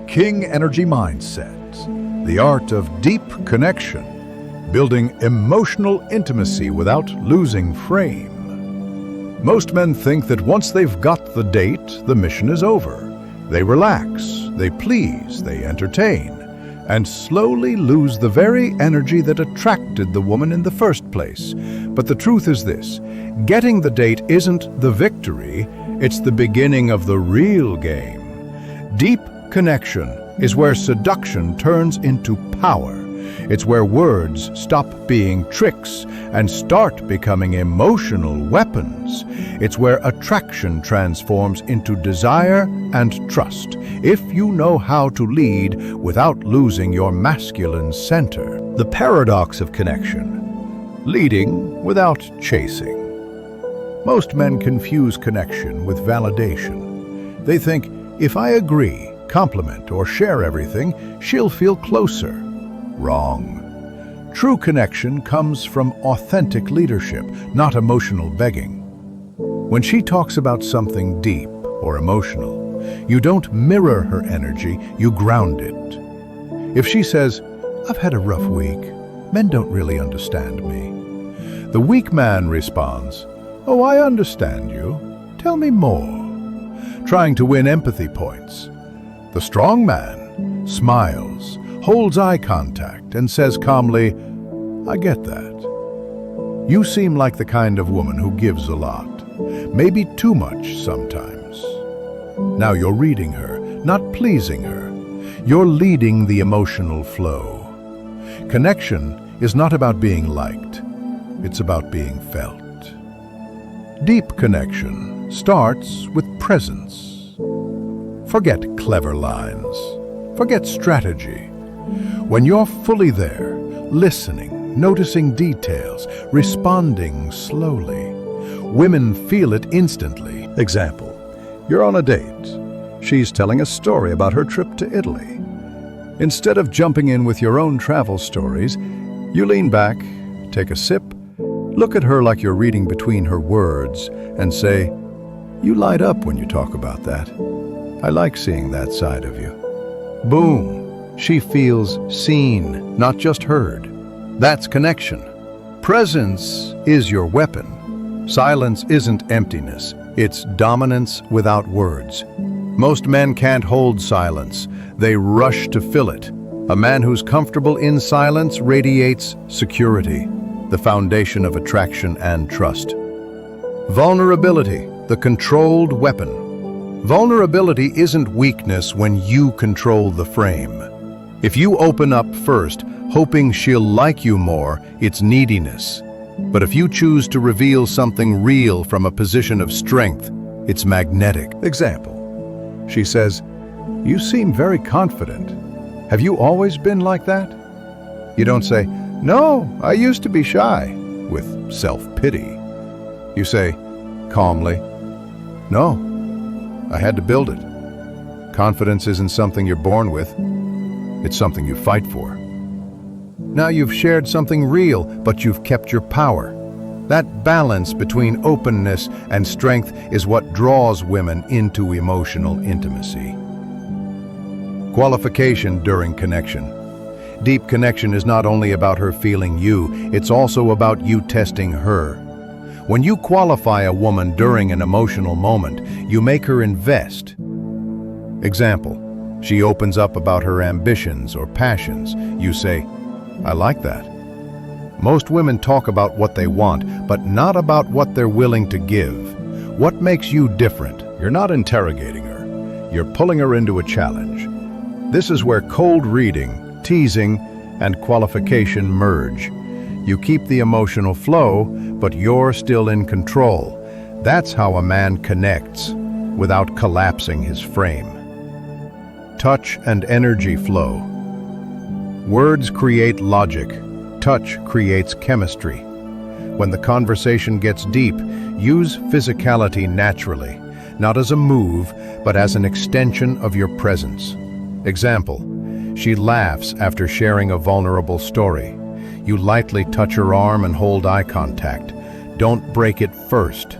King Energy Mindset, the art of deep connection, building emotional intimacy without losing frame. Most men think that once they've got the date, the mission is over. They relax, they please, they entertain, and slowly lose the very energy that attracted the woman in the first place. But the truth is this: getting the date isn't the victory, it's the beginning of the real game. Deep connection is where seduction turns into power. It's where words stop being tricks and start becoming emotional weapons. It's where attraction transforms into desire and trust, if you know how to lead without losing your masculine center. The paradox of connection: leading without chasing. Most men confuse connection with validation. They think, if I agree, compliment, or share everything, she'll feel closer. Wrong. True connection comes from authentic leadership, not emotional begging. When she talks about something deep or emotional, you don't mirror her energy, you ground it. If she says, "I've had a rough week, men don't really understand me," the weak man responds, "Oh, I understand you. Tell me more," trying to win empathy points. The strong man smiles, holds eye contact, and says calmly, "I get that. You seem like the kind of woman who gives a lot, maybe too much sometimes." Now you're reading her, not pleasing her. You're leading the emotional flow. Connection is not about being liked, it's about being felt. Deep connection starts with presence. Forget clever lines. Forget strategy. When you're fully there, listening, noticing details, responding slowly, women feel it instantly. Example: you're on a date. She's telling a story about her trip to Italy. Instead of jumping in with your own travel stories, you lean back, take a sip, look at her like you're reading between her words, and say, "You light up when you talk about that. I like seeing that side of you." Boom! She feels seen, not just heard. That's connection. Presence is your weapon. Silence isn't emptiness, it's dominance without words. Most men can't hold silence, they rush to fill it. A man who's comfortable in silence radiates security, the foundation of attraction and trust. Vulnerability, the controlled weapon. Vulnerability isn't weakness when you control the frame. If you open up first, hoping she'll like you more, it's neediness. But if you choose to reveal something real from a position of strength, it's magnetic. Example: she says, "You seem very confident. Have you always been like that?" You don't say, "No, I used to be shy," with self-pity. You say, calmly, "No, I had to build it. Confidence isn't something you're born with. It's something you fight for." Now you've shared something real, but you've kept your power. That balance between openness and strength is what draws women into emotional intimacy. Qualification during connection. Deep connection is not only about her feeling you, it's also about you testing her. When you qualify a woman during an emotional moment, you make her invest. Example: she opens up about her ambitions or passions. You say, "I like that." Most women talk about what they want, but not about what they're willing to give. What makes you different? You're not interrogating her. You're pulling her into a challenge. This is where cold reading, teasing, and qualification merge. You keep the emotional flow, but you're still in control. That's how a man connects, without collapsing his frame. Touch and energy flow. Words create logic. Touch creates chemistry. When the conversation gets deep, use physicality naturally, not as a move, but as an extension of your presence. Example: she laughs after sharing a vulnerable story. You lightly touch her arm and hold eye contact. Don't break it first.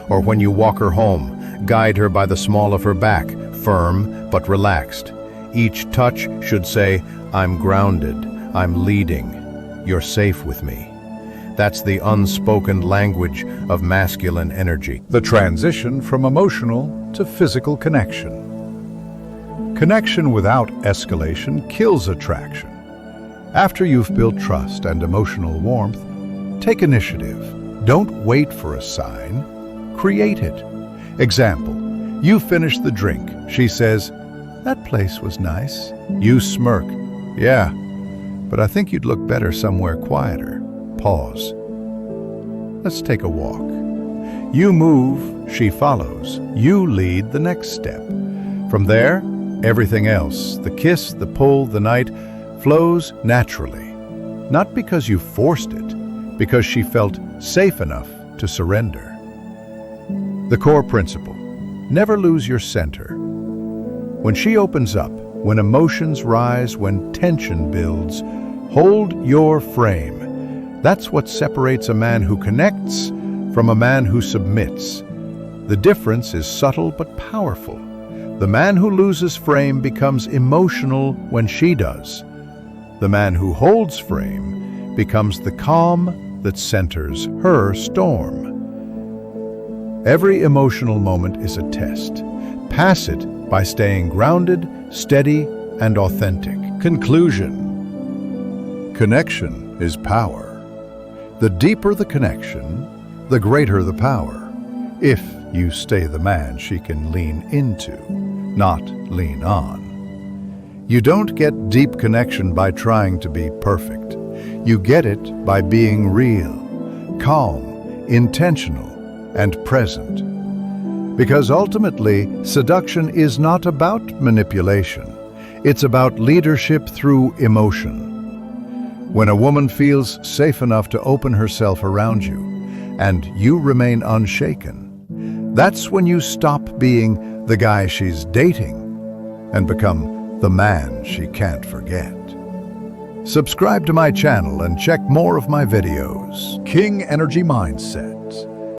Or when you walk her home, guide her by the small of her back, firm but relaxed. Each touch should say, I'm grounded, I'm leading, you're safe with me. That's the unspoken language of masculine energy. The transition from emotional to physical connection. Connection without escalation kills attraction. After you've built trust and emotional warmth, take initiative. Don't wait for a sign. Create it. Example, you finish the drink. She says, "That place was nice." You smirk. "Yeah, but I think you'd look better somewhere quieter." Pause. "Let's take a walk." You move, she follows. You lead the next step. From there, everything else, the kiss, the pull, the night, flows naturally. Not because you forced it, because she felt safe enough to surrender. The core principle: never lose your center. When she opens up, when emotions rise, when tension builds, hold your frame. That's what separates a man who connects from a man who submits. The difference is subtle but powerful. The man who loses frame becomes emotional when she does. The man who holds frame becomes the calm that centers her storm. Every emotional moment is a test. Pass it by staying grounded, steady, and authentic. Conclusion: connection is power. The deeper the connection, the greater the power. If you stay the man she can lean into, not lean on. You don't get deep connection by trying to be perfect. You get it by being real, calm, intentional, and present. Because ultimately, seduction is not about manipulation. It's about leadership through emotion. When a woman feels safe enough to open herself around you, and you remain unshaken, that's when you stop being the guy she's dating and become the man she can't forget. Subscribe to my channel and check more of my videos. King Energy Mindset.